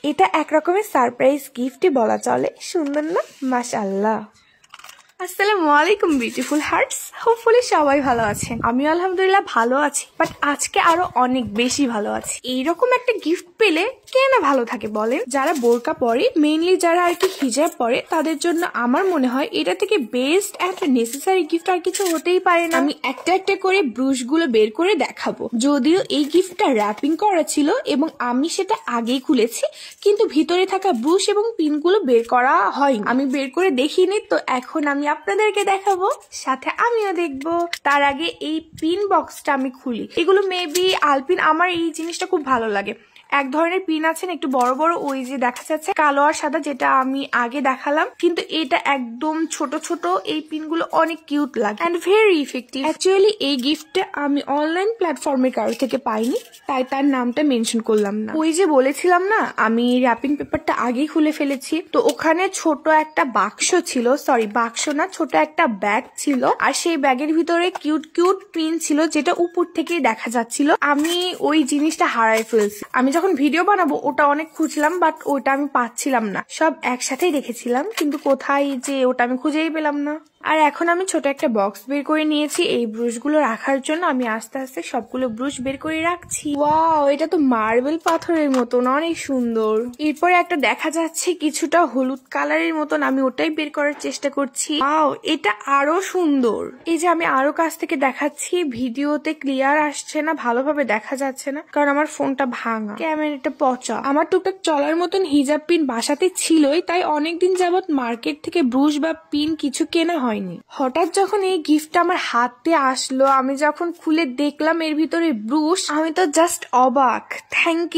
এটা এক রকমের সারপ্রাইজ গিফটই বলা চলে। সুন্দর না? মাশাআল্লাহ। আসসালামু আলাইকুম বিউটিফুল হার্টস, হোপফুলি সবাই ভালো আছেন। আমি আলহামদুলিল্লাহ ভালো আছি, বাট আজকে আরো অনেক বেশি ভালো আছি। এইরকম একটা গিফট পেলে কে না ভালো থাকে বলেন? যারা বোরকা পরে, মেইনলি যারা আর কি হিজাব পরে, তাদের জন্য আমার মনে হয় এটা থেকে বেস্ট একটা নেসেসারি গিফট আর কিছু হতেই পারে না। আমি একটা একটা করে ব্রুশ গুলো বের করে দেখাবো। যদিও এই গিফটটা র্যাপিং করা ছিল এবং আমি সেটা আগেই খুলেছি, কিন্তু ভিতরে থাকা ব্রুশ এবং পিন গুলো বের করা হয়নি। আমি বের করে দেখিনি, তো এখন আমি আপনাদেরকে দেখাবো, সাথে আমিও দেখবো। তার আগে এই পিন বক্সটা আমি খুলি। এগুলো মেবি আলপিন। আমার এই জিনিসটা খুব ভালো লাগে। এক ধরনের পিন আছেন একটু বড় বড়, ওই যে দেখা যাচ্ছে কালো আর সাদা, যেটা আমি আগে দেখালাম, কিন্তু এটা একদম ছোট ছোট। এই পিনগুলো অনেক কিউট লাগে এন্ড ভেরি ইফেক্টিভ। অ্যাকচুয়ালি এই গিফটটা আমি অনলাইন প্ল্যাটফর্মের কারো থেকে পাইনি, তাই তার নামটা মেনশন করলাম না। ওই যে বলেছিলাম না, আমি র্যাপিং পেপারটা আগেই খুলে ফেলেছি, তো ওখানে ছোট একটা বাক্স ছিল, সরি বাক্স না, ছোট একটা ব্যাগ ছিল, আর সেই ব্যাগের ভিতরে কিউট কিউট পিন ছিল, যেটা উপর থেকেই দেখা যাচ্ছিল। আমি ওই জিনিসটা হারাই ফেলছি। আমি যখন ভিডিও বানাবো ওটা অনেক খুঁজলাম, বাট ওটা আমি পাচ্ছিলাম না। সব একসাথেই রেখেছিলাম, কিন্তু কোথায় যে ওটা আমি খুঁজেই পেলাম না। আর এখন আমি ছোট একটা বক্স বের করে নিয়েছি এই ব্রুশ গুলো রাখার জন্য। আমি আস্তে আস্তে সবগুলো ব্রুশ বের করে রাখছি। ওয়াও, এটা তো মার্বেল পাথরের মতন, অনেক সুন্দর। এরপরে একটা দেখা যাচ্ছে কিছুটা হলুদ কালারের মতন, আমি ওটাই বের করার চেষ্টা করছি। ওয়াও, এটা আরো সুন্দর। এই যে আমি আরো কাছ থেকে দেখাচ্ছি, ভিডিওতে ক্লিয়ার আসছে না, ভালোভাবে দেখা যাচ্ছে না, কারণ আমার ফোনটা ভাঙা, ক্যামেরাটা পচা। আমার টুকটাক চলার মতন হিজাব পিন বাসাতে ছিলই, তাই অনেকদিন যাবত মার্কেট থেকে ব্রুশ বা পিন কিছু কেনা হয়নি। হঠাৎ যখন এই গিফটটা আমার হাতে আসলো, আমি যখন খুলে দেখলাম এর ভিতরে ব্রুশ, আমি তো জাস্ট অবাক। থ্যাংক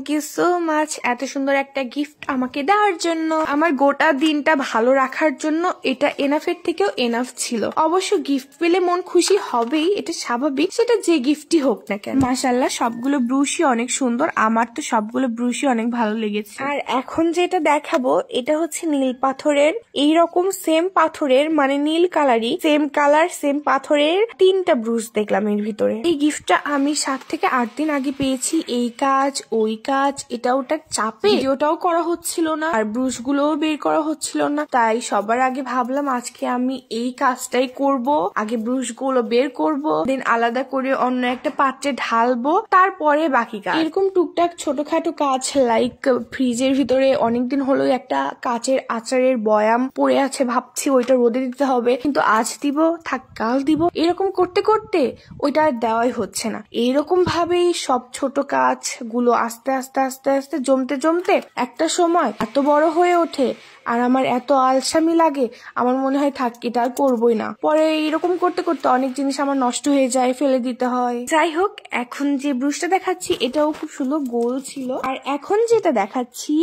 ইউ সো মাচ এত সুন্দর একটা গিফট আমাকে দেওয়ার জন্য। আমার গোটা দিনটা ভালো রাখার জন্য এটা এনাফের থেকেও এনাফ ছিল। অবশ্য গিফট পেলে মন খুশি হবেই, এটা স্বাভাবিক, সেটা যে গিফটই হোক না কেন। মাশাআল্লাহ, সবগুলো ব্রুশই অনেক সুন্দর। আমার তো সবগুলো ব্রুশই অনেক ভালো লেগেছে। আর এখন যেটা দেখাবো, এটা হচ্ছে নীল পাথরের, এইরকম সেম পাথরের, মানে নীল কালারই, সেম কালার সেম পাথরের 3টা ব্রুশ দেখলাম এর ভিতরে। এই গিফটটা আমি 7 থেকে 8 দিন আগে পেয়েছি। এই কাজ ওই কাজ, এটা ওটা চাপে ভিডিওটাও করা হচ্ছিল না, আর ব্রুশ গুলোও বের করা হচ্ছিল না, তাই সবার আগে ভাবলাম আজকে আমি এই কাজটাই করব। আগে ব্রুশ গুলো বের করব, দেন আলাদা করে অন্য একটা পাত্রে ঢালবো, তারপরে বাকি কাজ। এরকম টুকটাক ছোটখাটো কাজ, লাইক ফ্রিজের ভিতরে অনেকদিন হলো একটা কাচের আচারের বয়াম পড়ে আছে, ভাবছি ওইটা রোদে দিতে হবে, কিন্তু আজ দিব, থাক কাল দিব, এরকম করতে করতে ওইটা আর দেওয়াই হচ্ছে না। এইরকম ভাবেই সব ছোট কাজ গুলো আস্তে আস্তে আস্তে আস্তে জমতে জমতে একটা সময় এত বড় হয়ে ওঠে, আর আমার এত আলসামি লাগে, আমার মনে হয় থাক এটা আর করবোই না। পরে এরকম করতে করতে অনেক জিনিস আমার নষ্ট হয়ে যায়, ফেলে দিতে হয়। যাই হোক, এখন যে ব্রুশটা দেখাচ্ছি এটাও খুব সুন্দর গোল ছিল। আর এখন যেটা দেখাচ্ছি,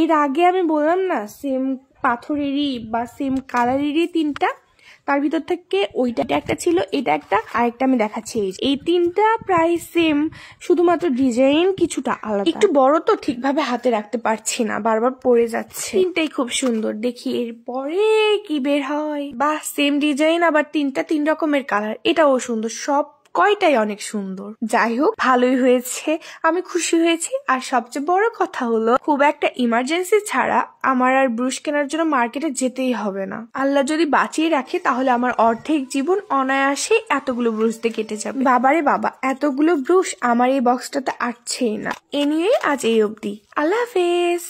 এর আগে আমি বললাম না সেম পাথরেরই বা সেম কালারেরই 3টা, তার ভিতর থেকে ওইটা একটা ছিল, এটা একটা, আরেকটা আমি দেখাচ্ছি। এই 3টা প্রায় সেম, শুধুমাত্র ডিজাইন কিছুটা আলাদা। একটু বড় তো ঠিকভাবে হাতে রাখতে পারছি না, বারবার পড়ে যাচ্ছে। 3টাই খুব সুন্দর। দেখি এরপরে কি বের হয়। বাহ, সেম ডিজাইন, আবার 3টা 3 রকমের কালার, এটাও সুন্দর। সব কয়টাই অনেক সুন্দর। যাই হোক, ভালোই হয়েছে, আমি খুশি হয়েছি। আর সবচেয়ে বড় কথা হলো, খুব একটা ইমার্জেন্সি ছাড়া আমার আর ব্রুশ কেনার জন্য মার্কেটে যেতেই হবে না। আল্লাহ যদি বাঁচিয়ে রাখে, তাহলে আমার অর্ধেক জীবন অনায়াসে এতগুলো ব্রুশ দিয়ে কেটে যাবে। বাবারে বাবা, এতগুলো ব্রুশ আমার এই বক্সটাতে আটছেই না। এনিওয়ে, আজ এই অবধি। আল্লাহ হাফেজ।